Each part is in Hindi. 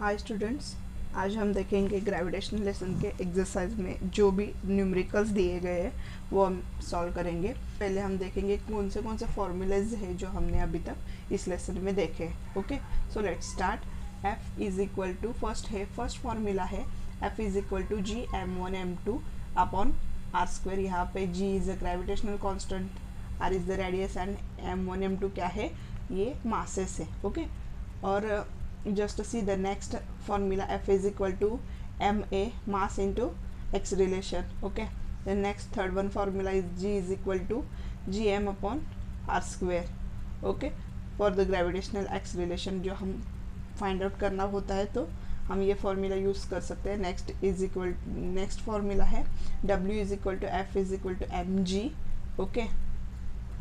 हाय स्टूडेंट्स, आज हम देखेंगे ग्रेविटेशनल लेसन के एक्सरसाइज में जो भी न्यूमेरिकल्स दिए गए हैं वो हम सॉल्व करेंगे। पहले हम देखेंगे कौन से फॉर्मूलाज है जो हमने अभी तक इस लेसन में देखे। Okay, so let's start. F is equal to first formula है F is equal to G m1 m2 upon are square. यहाँ पे G is a gravitational constant, R is the radius and m1 m2 क्या है, ये मासेस है। ओके, और just see the next formula, f is equal to ma mass into acceleration. Okay, the next third one formula is g is equal to gm upon r square. Okay, for the gravitational acceleration जो हम फाइंड आउट करना होता है तो हम ये फॉर्मूला यूज़ कर सकते हैं। नेक्स्ट फॉर्मूला है w is equal to F is equal to M G. Okay,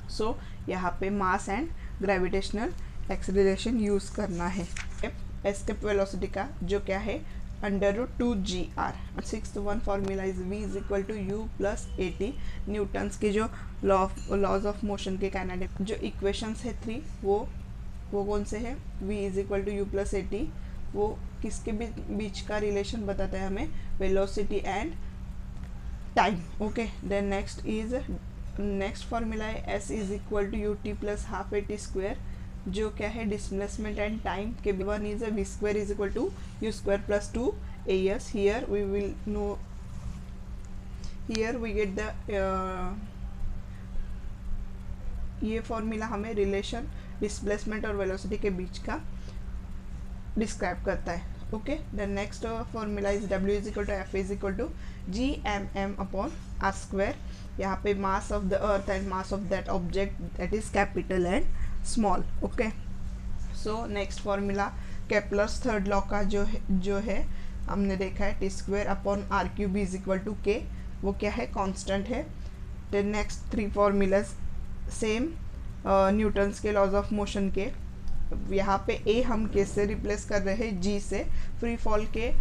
so यहाँ पे mass and gravitational acceleration use करना है। एस्केप वेलोसिटी का जो क्या है √2gr। Sixth one formula is v is equal to u plus A T. Newton's के जो लॉज ऑफ मोशन के काइनेटिक जो इक्वेशंस है 3 वो कौन से है, v is equal to u plus A T, वो किसके बीच का रिलेशन बताता है हमें, velocity and time. Okay, then next formula है s is equal to U T plus half a t square, जो क्या है डिस्प्लेसमेंट एंड टाइम के। One is v square is equal to u square plus 2 as। Here we will know, here we get the ये फॉर्मूला हमें रिलेशन डिस्प्लेसमेंट और वेलोसिटी के बीच का डिस्क्राइब करता है। Okay, the next formula is w is equal to F is equal to g m m upon are square. यहाँ पे mass of the earth and mass of that object that is capital and small. Okay, so next formula Kepler's third law का जो है हमने देखा है t square upon r cube is equal to k, वो क्या है, कांस्टेंट है। The next 3 formulas same Newton's के लॉज ऑफ मोशन के। यहाँ पे ए हम कैसे रिप्लेस कर रहे हैं, जी से। फ्री फॉल के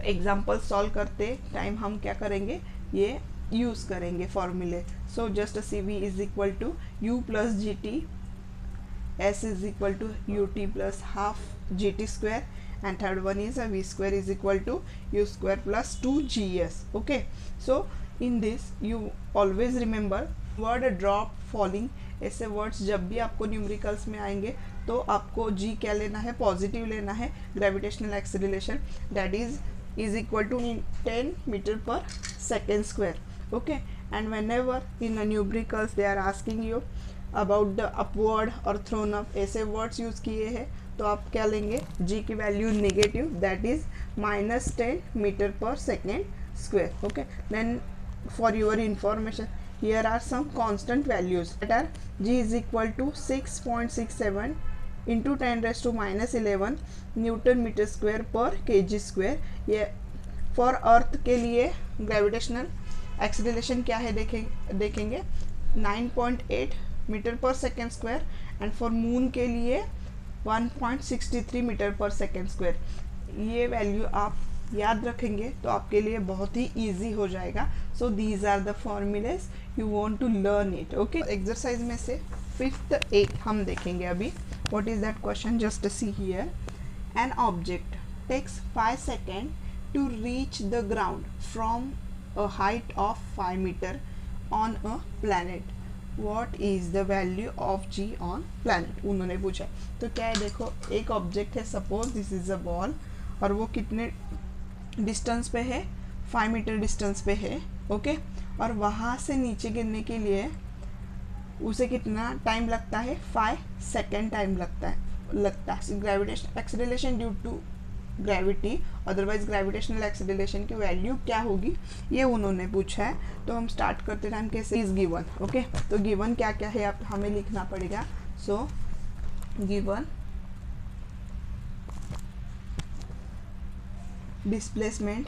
एग्जाम्पल सॉल्व करते टाइम हम क्या करेंगे, ये यूज़ करेंगे फॉर्मूले। So just see v is equal to u plus g t, s is equal to ut plus half gt square, and third one is a v square is equal to u square plus 2gs. Okay, so in this you always remember word drop falling, ऐसे वर्ड्स जब भी आपको न्यूमेरिकल्स में आएंगे तो आपको g क्या लेना है, पॉजिटिव लेना है। Gravitational acceleration that is equal to 10 metre पर second square. Okay, and whenever in numericals they are asking you about the upward और थ्रोन अप, ऐसे वर्ड्स यूज़ किए हैं तो आप क्या लेंगे, g की value negative that is -10 metre पर second square. Okay, then for your information here are some constant values that are g is equal to 6.67 into 10⁻⁻11 Newton metre square पर kg स्क्वायर। ये फॉर अर्थ के लिए ग्रेविटेशनल एक्सेलरेशन क्या है देखेंगे 9.8 मीटर पर second square, and for moon के लिए 1.63 मीटर पर सेकेंड स्क्वायर। ये वैल्यू आप याद रखेंगे तो आपके लिए बहुत ही इजी हो जाएगा। So these are the formulas you want to learn it. Okay, exercise में से 5th एक हम देखेंगे अभी। What is that question, just see here, an object takes 5 second to reach the ground from a height of 5 metre on a planet, what is the value of ji on planet, उन्होंने पूछा। तो क्या है, देखो एक ऑब्जेक्ट है, suppose this is a ball, और वो कितने डिस्टेंस पे है, 5 मीटर डिस्टेंस पे है। ओके, और वहाँ से नीचे गिरने के लिए उसे कितना टाइम लगता है, 5 सेकेंड टाइम लगता है। Gravitation acceleration due to gravity, otherwise gravitational acceleration की वैल्यू क्या होगी, ये उन्होंने पूछा है। तो हम स्टार्ट करते टाइम कैसे, इज गिवन। ओके, तो गिवन क्या क्या है आप हमें लिखना पड़ेगा। सो गिवन डिस्प्लेसमेंट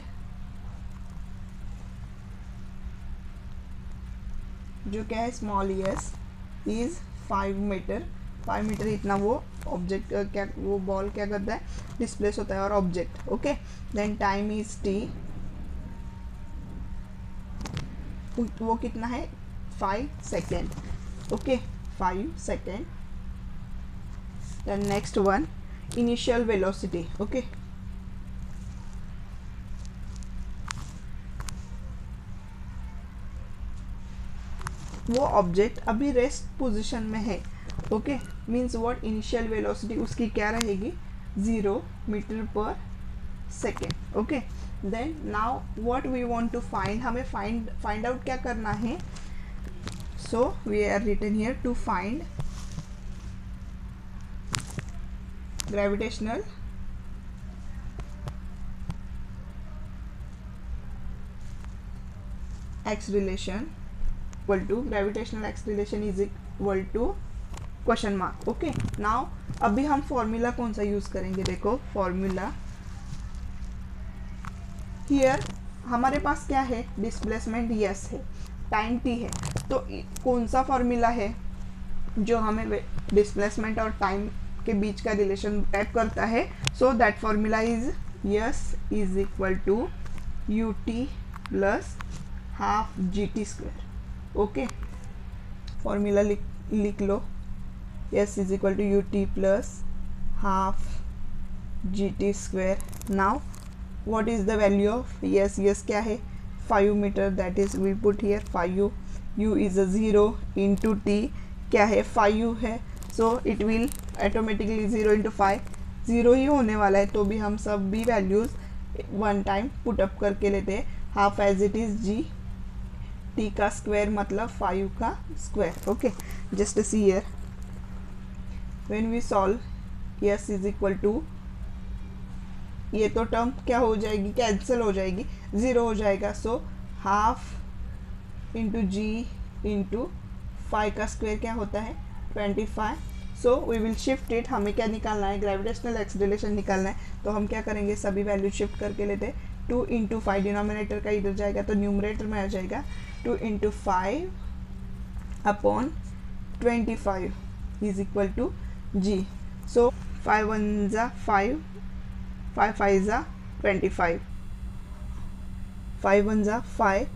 जो क्या है small s is 5 metre, 5 metre इतना वो ऑब्जेक्ट क्या, वो बॉल क्या करता है, डिस्प्लेस होता है और object. Okay, then time is t, वो कितना है 5 second. Okay, 5 second. Then next one initial velocity. Okay, वो ऑब्जेक्ट अभी रेस्ट पोजीशन में है, okay, means what, initial velocity उसकी क्या रहेगी, 0 मीटर पर second, okay. Then now what we want to find, हमें फाइंड आउट क्या करना है, so we are written here to find gravitational acceleration equal to gravitational acceleration is equal to question mark, okay. Now अभी हम फॉर्मूला कौन सा यूज करेंगे, देखो फॉर्मूला हियर हमारे पास क्या है, डिस्प्लेसमेंट यस है, टाइम टी है, तो कौन सा फॉर्मूला है जो हमें डिस्प्लेसमेंट और टाइम के बीच का रिलेशन टाइप करता है, so that formula is S is equal to U T plus half G T square, okay. Formula लिख लो, S is equal to U T plus half G T square. Now what is the value of S, S क्या है 5 metre, that is we put here 5, U is a 0 into T क्या है 5 है, so it will automatically 0 into 5 0 ही होने वाला है, तो भी हम सब भी values one time put up करके लेते हैं, half as it is g t का स्क्वायर मतलब 5 का square, okay. Just see here when we solve yes is equal to, ये तो टर्म क्या हो जाएगी, कैंसिल हो जाएगी, 0 हो जाएगा, so half into g into 5 का स्क्वायर क्या होता है 25, so we will shift it, हमें क्या निकालना है, ग्रेविटेशनल एक्सेलरेशन निकालना है, तो हम क्या करेंगे, सभी वैल्यू शिफ्ट करके लेते हैं, 2 इंटू 5 डिनोमिनेटर का इधर जाएगा तो न्यूमरेटर में आ जाएगा 2 into 5 upon 25 is equal to G, so 5 1 जा 5, 5 5 जा 25, 5 1 जा 5,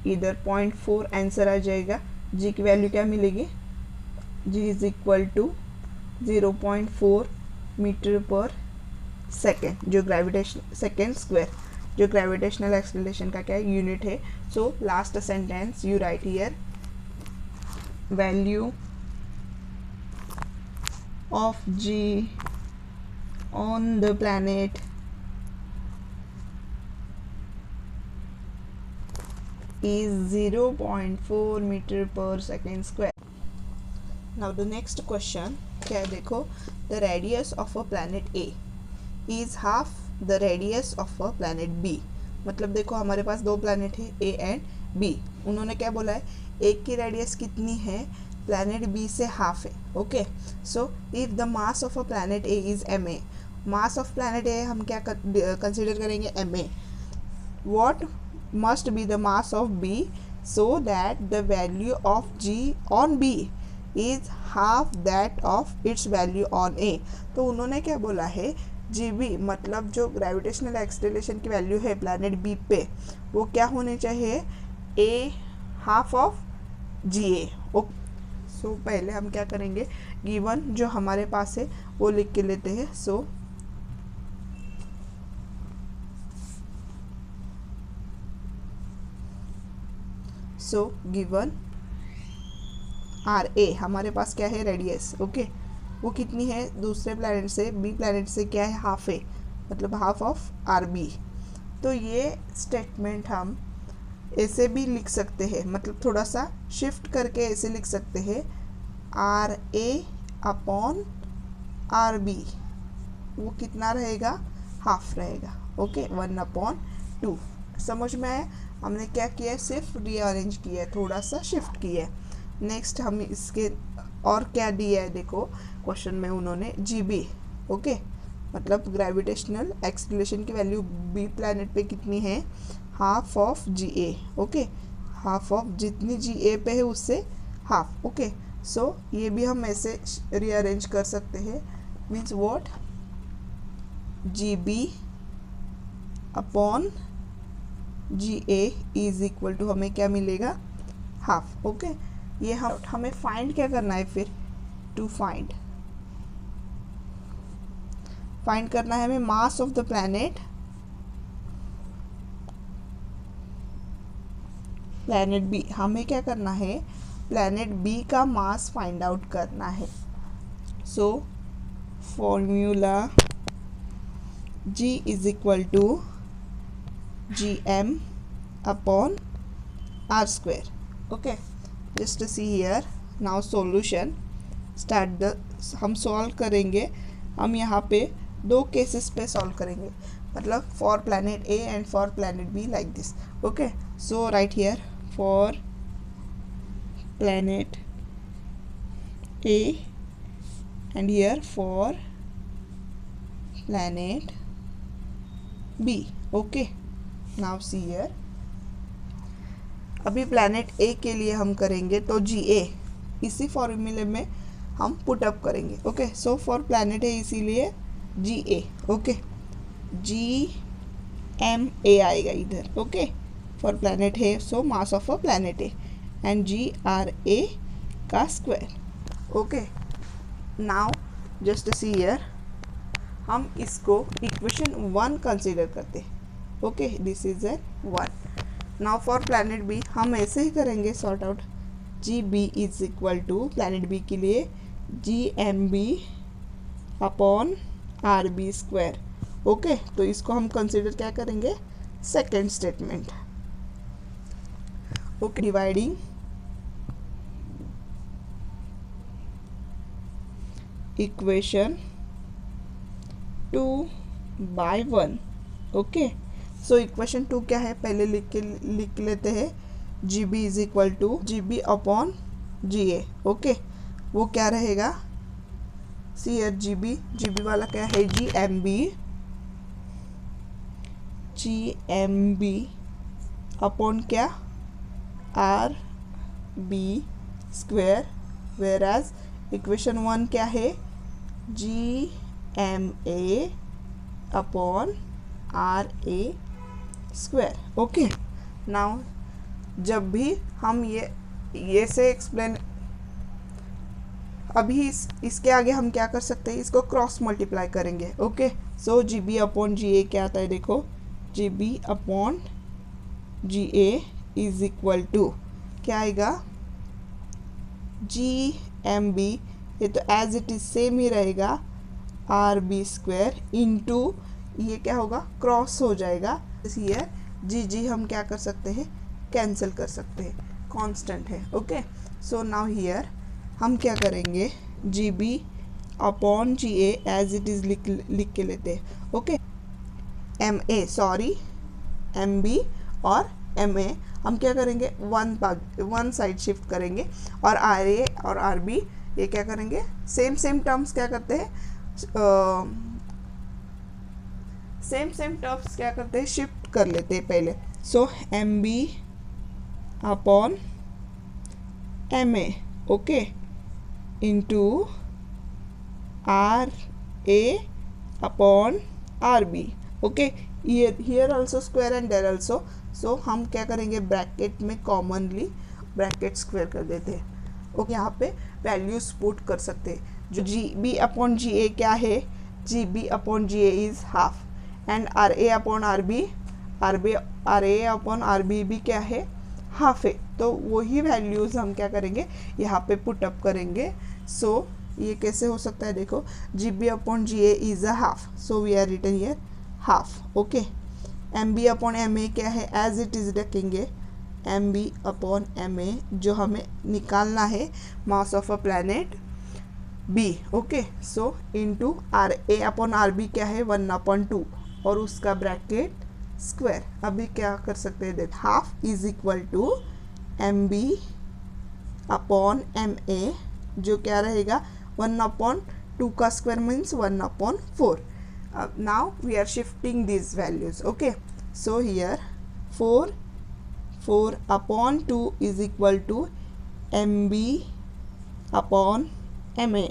इधर 0.4 आंसर आ जाएगा, जी की वैल्यू क्या मिलेगी, G is equal to 0.4 metre पर सेकेंड, जो ग्रेविटेशन सेकेंड स्क्वायर, जो ग्रेविटेशनल एक्सेलरेशन का क्या यूनिट है। So last sentence you write here, value of ji on the planet is 0.4 metre पर second square. Now the next question क्या है, देखो, the radius of a planet A is half the radius of a planet B, मतलब देखो हमारे पास दो प्लैनेट है ए एंड बी, उन्होंने क्या बोला है, एक की रेडियस कितनी है, प्लैनेट बी से हाफ है, okay. So if the mass of a planet A is M A, mass of planet A हम क्या कंसिडर करेंगे M A, what must be the mass of B so that the value of G on B is half that of its value on A। तो उन्होंने क्या बोला है, GB मतलब जो ग्रेविटेशनल एक्सेलरेशन की वैल्यू है प्लैनेट बी पे, वो क्या होने चाहिए, A half of GA, okay. So पहले हम क्या करेंगे, गिवन जो हमारे पास है वो लिख के लेते हैं, सो सो गिवन आर ए हमारे पास क्या है, रेडियस, ओके, वो कितनी है, दूसरे प्लैनेट से बी प्लैनेट से क्या है, हाफ है, मतलब हाफ ऑफ आर बी। तो ये स्टेटमेंट हम ऐसे भी लिख सकते हैं, मतलब थोड़ा सा शिफ्ट करके ऐसे लिख सकते हैं, r A upon are b, वो कितना रहेगा, हाफ रहेगा, ओके, 1/2। समझ में आया, हमने क्या किया है, सिर्फ रीअरेंज किया है, थोड़ा सा शिफ्ट किया है। नेक्स्ट हम इसके और क्या दिया है, देखो क्वेश्चन में उन्होंने जी बी, ओके, मतलब ग्रेविटेशनल एक्सेलरेशन की वैल्यू बी प्लैनेट पे कितनी है, half of g A, okay, half of जितनी जी ए पे है उससे हाफ, ओके। सो ये भी हम ऐसे रीअरेंज कर सकते हैं, means what, g b upon g a is equal to हमें क्या मिलेगा, हाफ, ओके। ये हमें फाइंड क्या करना है फिर, टू फाइंड करना है हमें mass of the planet planet b, हमें क्या करना है, प्लैनेट बी का मास फाइंड आउट करना है। So formula g is equal to gm upon r square. Okay, just see here now solution start the, हम सॉल्व करेंगे, हम यहाँ पे दो केसेस पे सॉल्व करेंगे, मतलब for planet A and for planet b like this. Okay, so right here for planet A and here for planet b. Okay, now see here, अभी प्लैनेट ए के लिए हम करेंगे तो जी ए इसी फॉर्मूले में हम पुट अप करेंगे। Okay, so for planet A इसीलिए G A, okay, G M A आएगा इधर। Okay, for planet A, so mass of a planet A and G R A का square. Okay, now just see here, हम इसको इक्वेशन 1 कंसीडर करते हैं। Okay, this is A 1। Now for planet B हम ऐसे ही करेंगे sort out, G B is equal to planet B के लिए g m B upon are b square. Okay, तो इसको हम कंसिडर क्या करेंगे, second statement. Okay, dividing equation 2 by 1। Okay, so equation 2 क्या है, पहले लिख लेते हैं, g B is equal to g b upon g A. Okay, वो क्या रहेगा, सी एर जी बी वाला क्या है, जी एम बी अपॉन क्या, r b square, where as equation 1 क्या है, g M a upon r a square. Okay, now जब भी हम ये से एक्सप्लेन, अभी इसके आगे हम क्या कर सकते हैं, इसको क्रॉस मल्टीप्लाई करेंगे। Okay, so g b upon g a क्या आता है, देखो, g b upon g a is equal to क्या आएगा, जी एम बी, ये तो एज इट इज सेम ही रहेगा, आर बी स्क्वायर इंटू ये क्या होगा, क्रॉस हो जाएगा, ये जी हम क्या कर सकते हैं, कैंसिल कर सकते हैं, कांस्टेंट है। ओके, सो नाउ हियर हम क्या करेंगे, g b upon g a as it is लिख के लेते हैं। Okay, m a, sorry, m b और एम ए हम क्या करेंगे, वन साइड शिफ्ट करेंगे, और आर ए और आर बी ये क्या करेंगे, सेम टर्म्स क्या करते हैं, सेम टर्म्स क्या करते हैं, शिफ्ट कर लेते हैं पहले। So M B upon M A, okay, into R A upon are B. Okay, here also square and there also, so हम क्या करेंगे, ब्रैकेट में कॉमनली ब्रैकेट स्क्वायर कर देते हैं। ओके, यहाँ पे वैल्यूज पुट कर सकते हैं, जो जी बी अपॉन जी ए क्या है, g b upon g a is half, and r A upon r A upon are b भी क्या है, हाफ है, तो वही वैल्यूज़ हम क्या करेंगे, यहाँ पे पुट अप करेंगे। सो ये कैसे हो सकता है, देखो, g b upon g a is a half, so we are written here half. Okay, m B upon M a क्या है, एज इट इज रखेंगे, m B upon M a, जो हमें निकालना है mass of a planet b. Okay, so into r A upon are b क्या है, 1/2, और उसका ब्रैकेट स्क्वायर। अभी क्या कर सकते हैं, देख, half is equal to m B upon M a, जो क्या रहेगा, 1/2 का square means 1/4। Now we are shifting these values. Okay, so here 4 upon 2 is equal to mb upon ma.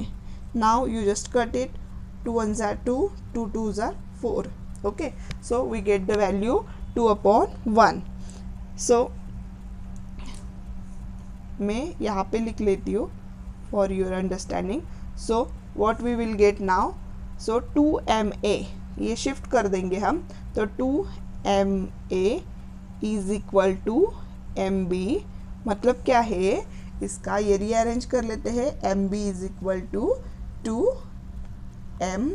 Now you just cut it, 2 1s are 2, 2 2s are 4. Okay, so we get the value 2 upon 1. So मैं यहाँ पे लिख लेती हूँ for your understanding. So what we will get now, so 2ma ये शिफ्ट कर देंगे हम, तो 2ma is equal to mb मतलब क्या है इसका, ये रीअरेंज कर लेते हैं, mb is equal to 2ma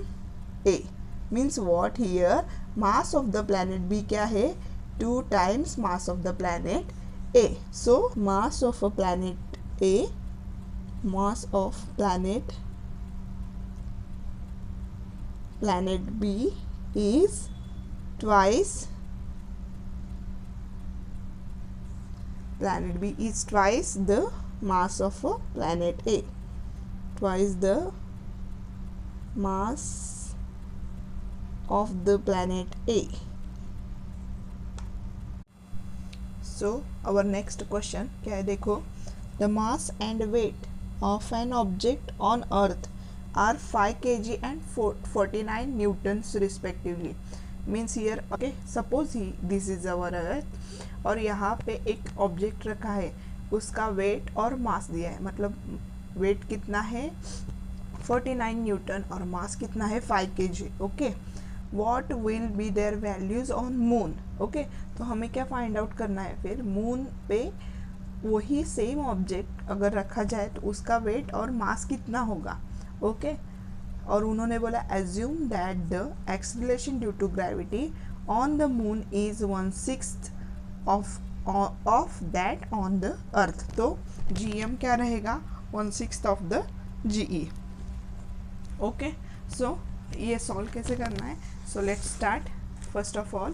means what here mass of the planet b क्या है 2 times mass of the planet A. So mass of a planet a, mass of planet B is twice the mass of a planet A, twice the mass of the planet A. So our next question क्या है देखो, the mass and weight of an object on earth are 5 kg and 49 newtons respectively. Means here okay, suppose this is our earth और यहाँ पे एक ऑब्जेक्ट रखा है, उसका वेट और मास दिया है, मतलब वेट कितना है 49 न्यूटन और मास कितना है 5 kg. Okay, what will be there values on moon. Okay, तो हमें क्या फाइंड आउट करना है, फिर मून पे वही सेम ऑब्जेक्ट अगर रखा जाए तो उसका वेट और मास कितना होगा. ओके, और उन्होंने बोला assume that the acceleration due to gravity on the moon is 1/6 of that on the earth. तो gm क्या रहेगा 1/6 of the ge. Okay, so ये सॉल्व कैसे करना है. So let's start. First of all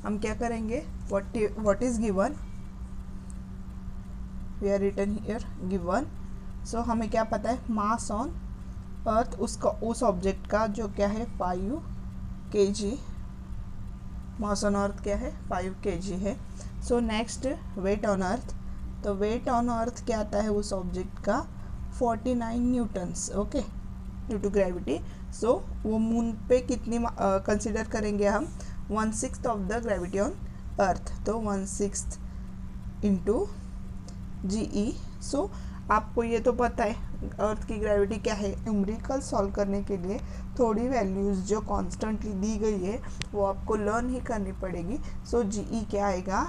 हम क्या करेंगे, what is given, we are written here given. So हमें क्या पता है मास ऑन अर्थ, उसका उस ऑब्जेक्ट का जो क्या है 5 kg, मास ऑन अर्थ क्या है 5 kg है. So next weight on earth, तो वेट ऑन अर्थ क्या आता है उस ऑब्जेक्ट का 49 newtons. Okay, due to gravity. So वो मून पे कितनी कंसिडर करेंगे हम 1/6 of the gravity on earth, तो 1/6 इंटू GE. सो आपको ये तो पता है अर्थ की ग्रेविटी क्या है. न्यूमेरिकल सॉल्व करने के लिए थोड़ी वैल्यूज जो कॉन्स्टेंटली दी गई है वो आपको लर्न ही करनी पड़ेगी. सो GE क्या आएगा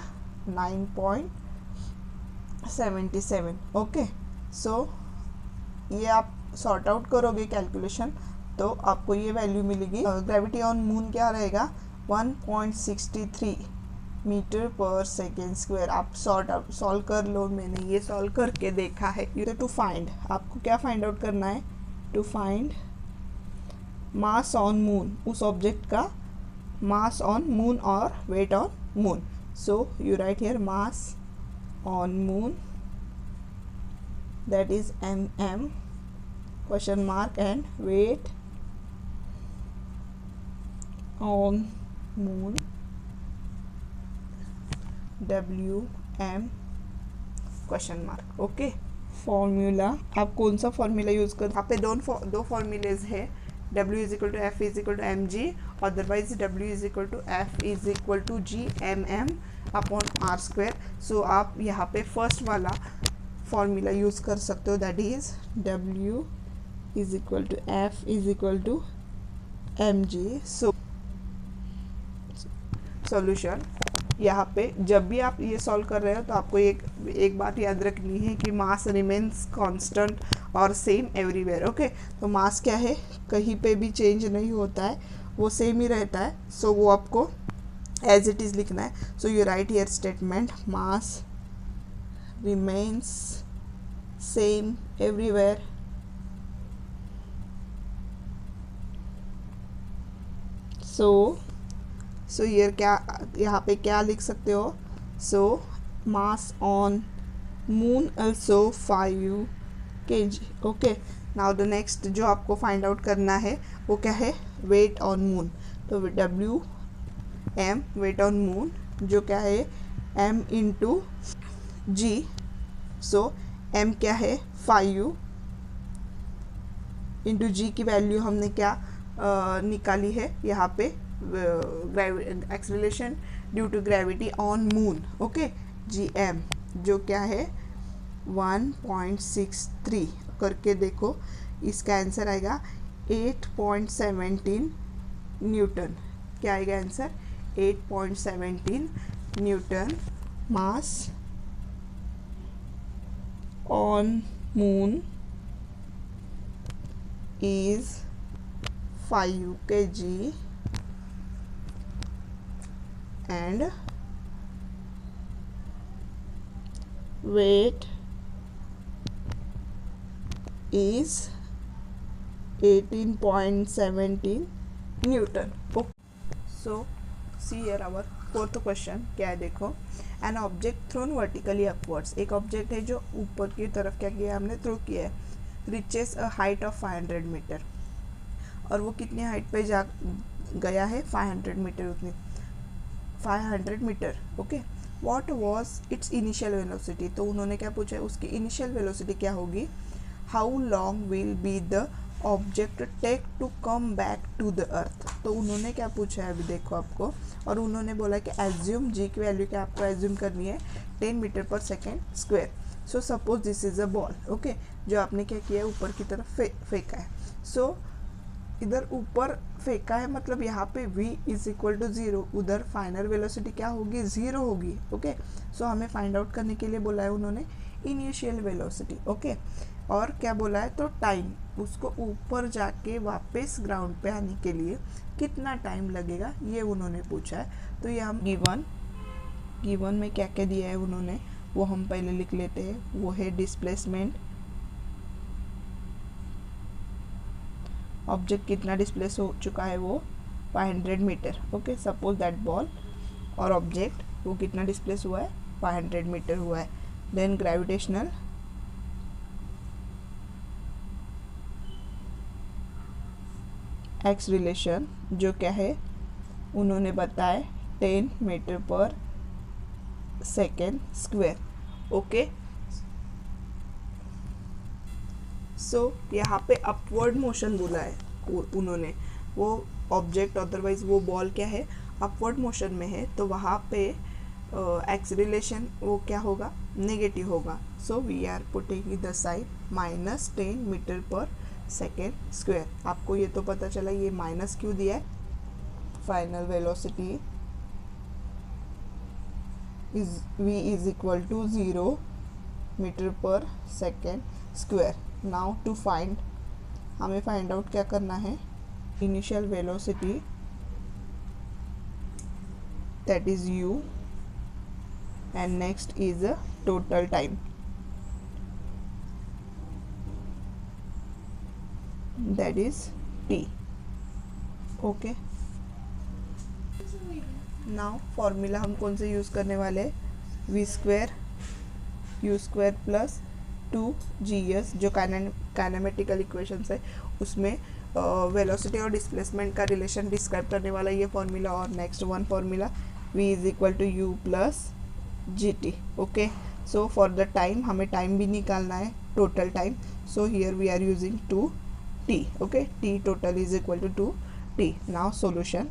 9.77. ओके, सो ये आप सॉर्ट आउट करोगे कैलकुलेशन तो आपको ये वैल्यू मिलेगी. ग्रेविटी ऑन मून क्या रहेगा 1.63 मीटर पर सेकेंड स्क्वायर. आप सॉल्व कर लो, मैंने ये सॉल्व करके देखा है. टू फाइंड, आपको क्या फाइंड आउट करना है, to find mass on moon, उस ऑब्जेक्ट का मास ऑन मून और weight on moon. So you write here mass on moon, that is mm question mark, and weight on moon WM question mark. Okay, formula आप कौन सा फॉर्मूला यूज कर, यहाँ पे दो फॉर्मूलेज है, W is equal to F is equal to mg, otherwise W is equal to F is equal to GMM upon r². So आप यहाँ पे फर्स्ट वाला फॉर्मूला यूज़ कर सकते हो, that is W is equal to F is equal to mg. So solution, यहाँ पे जब भी आप ये सॉल्व कर रहे हो तो आपको एक बात याद रखनी है कि मास रिमेन्स कांस्टेंट और सेम एवरीवेयर. ओके, तो मास क्या है कहीं पे भी चेंज नहीं होता है, वो सेम ही रहता है. सो वो आपको एज इट इज़ लिखना है. So you write here statement mass remains same everywhere. So here क्या, यहाँ पे क्या लिख सकते हो, so mass on moon also 5 kg. Okay, now the next जो आपको फाइंड आउट करना है वो क्या है वेट ऑन मून. तो WM वेट ऑन मून जो क्या है m into G. So m क्या है 5 इंटू G की वैल्यू हमने क्या निकाली है यहाँ पे, acceleration due to gravity on moon. Okay, GM जो क्या है 1.63 करके देखो, इसका आंसर आएगा 8.17 न्यूटन. क्या आएगा answer 8.17 Newton mass on moon is 5 kg and weight is 18.17 Newton. So see here our fourth question. क्या है देखो, an object thrown vertically upwards. एक ऑब्जेक्ट है जो ऊपर की तरफ क्या किया हमने, थ्रो किया है. Reaches a height of 500 metre. और वो कितनी हाइट पे जा गया है, 500 मीटर. उतनी 500 metre. Okay, what was its initial velocity. तो उन्होंने क्या पूछा है, उसकी इनिशियल वेलोसिटी क्या होगी. How long will be the object take to come back to the earth. तो उन्होंने क्या पूछा है अभी देखो आपको, और उन्होंने बोला कि एज्यूम जी की वैल्यू क्या आपको एज्यूम करनी है 10 मीटर पर second square. So suppose this is a ball. Okay, जो आपने क्या किया है, ऊपर की तरफ फेंका है. सो इधर ऊपर फेंका है, मतलब यहाँ पे v इज इक्वल टू 0. उधर फाइनल वेलोसिटी क्या होगी, 0 होगी. ओके, सो हमें फाइंड आउट करने के लिए बोला है उन्होंने इनिशियल वेलोसिटी. ओके, और क्या बोला है, तो टाइम, उसको ऊपर जाके वापस ग्राउंड पे आने के लिए कितना टाइम लगेगा, ये उन्होंने पूछा है. तो ये हम गिवन में क्या क्या दिया है उन्होंने, वो हम पहले लिख लेते हैं. वो है डिस्प्लेसमेंट, ऑब्जेक्ट कितना डिस्प्लेस हो चुका है, वो 500 metre. Okay, suppose that ball और ऑब्जेक्ट वो कितना डिस्प्लेस हुआ है, 500 मीटर हुआ है. देन ग्रेविटेशनल एक्स रिलेशन, जो क्या है उन्होंने बताया 10 मीटर पर सेकेंड स्क्वायर. ओके, सो यहाँ पे अपवर्ड मोशन बोला है उन्होंने. वो ऑब्जेक्ट अदरवाइज वो बॉल क्या है, अपवर्ड मोशन में है, तो वहाँ पे एक्सीलरेशन वो क्या होगा, नेगेटिव होगा. So we are putting the side -10 metre पर सेकेंड स्क्वायर. आपको ये तो पता चला ये माइनस क्यों दिया है. Final velocity is v is equal to 0 metre पर second square. Now to find, हमें फाइंड आउट क्या करना है, initial velocity that is u and next is total time that is t. Okay, now formula हम कौन से यूज़ करने वाले हैं, v square u square plus 2gs, जो काइनेमेटिकल इक्वेशंस है उसमें वेलोसिटी और डिस्प्लेसमेंट का रिलेशन डिस्क्राइब करने वाला ये फॉर्मूला. और next one formula v is equal to u plus gt. Okay, so for the time हमें टाइम भी निकालना है, total time. So here we are using 2t. Okay, t total is equal to 2t. Now solution.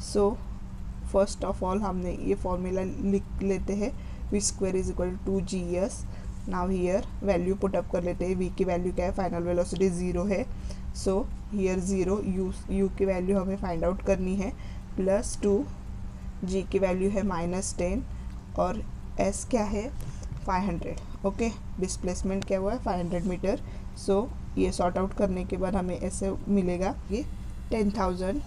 So first of all हमने ये फॉर्मूला लिख लेते हैं, v square is equal to 2gs. Now here value put up कर लेते हैं. v की वैल्यू क्या है, फाइनल वेलोसिटी 0 है. सो हियर 0, u की वैल्यू हमें फाइंड आउट करनी है, प्लस 2, g की वैल्यू है -10 और s क्या है 500. ओके, डिस्प्लेसमेंट क्या हुआ है 500 मीटर. सो ये सॉर्ट आउट करने के बाद हमें ऐसे मिलेगा ये 10,000.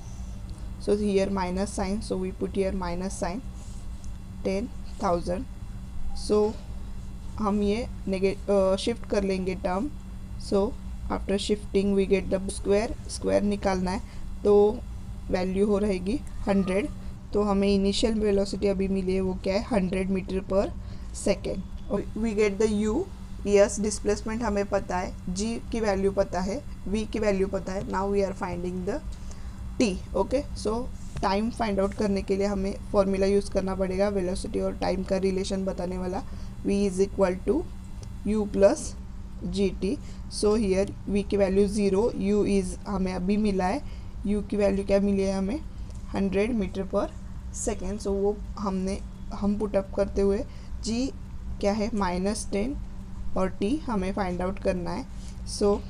So here minus sign, so we put here minus sign 10,000. so हम ये शिफ्ट कर लेंगे term. so after shifting we get the square निकालना है, तो वैल्यू हो रहेगी 100. तो हमें इनिशियल वेलोसिटी अभी मिली है वो क्या है 100 मीटर पर second. We get the u. Yes, displacement हमें पता है, g की वैल्यू पता है, v की वैल्यू पता है. Now we are finding the t. Okay, so time find out करने के लिए हमें फॉर्मूला यूज़ करना पड़ेगा, वेलोसिटी और टाइम का रिलेशन बताने वाला. v is equal to u plus gt. So here v की वैल्यू 0, u इज़ हमें अभी मिला है, u की वैल्यू क्या मिली है हमें 100 मीटर पर सेकेंड. सो वो हम पुटअप करते हुए g क्या है -10 और t हमें फाइंड आउट करना है. सो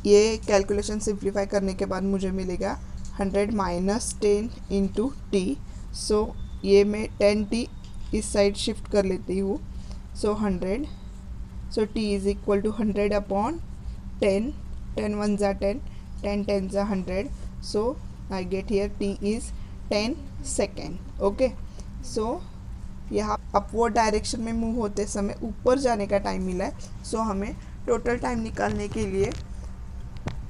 ये कैलकुलेशन सिंप्लीफाई करने के बाद मुझे मिलेगा 100 - 10 इंटू t. सो ये मैं 10t इस साइड शिफ्ट कर लेती हूँ, so 100, so t is equal to 100 upon 10, 10 1 ज़ा 10, 10 10 ज़ा 100, so I get here t is 10 second. Okay, so यहाँ अपवर्ड डायरेक्शन में मूव होते समय ऊपर जाने का टाइम मिला है, सो हमें टोटल टाइम निकालने के लिए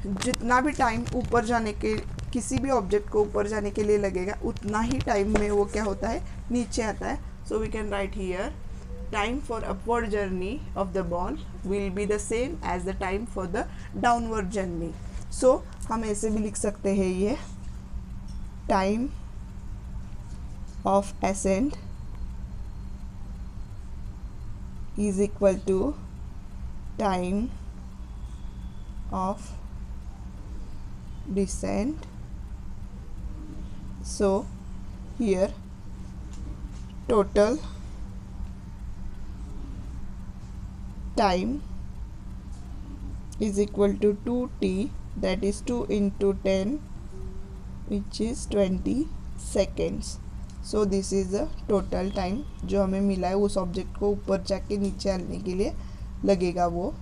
जितना भी टाइम ऊपर जाने के, किसी भी ऑब्जेक्ट को ऊपर जाने के लिए लगेगा, उतना ही टाइम में वो क्या होता है, नीचे आता है। So we can write here time for upward journey of the ball will be the same as the time for the downward journey. So हम ऐसे भी लिख सकते हैं, ये time of ascent is equal to time of descent. So here total time is equal to 2t, that is 2 into 10, which is 20 seconds. So this is the total time जो हमें मिला है उस ऑब्जेक्ट को ऊपर जाके नीचे आने के लिए लगेगा वो।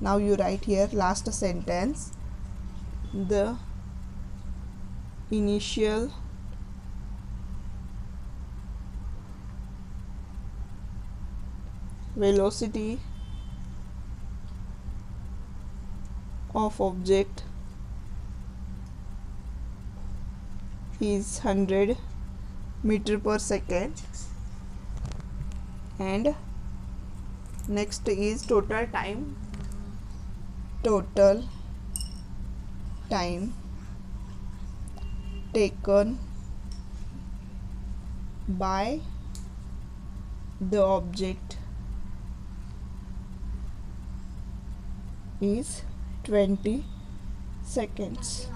Now you write here last sentence, the initial velocity of object is 100 meter per second, and next is total time taken by the object is 20 seconds.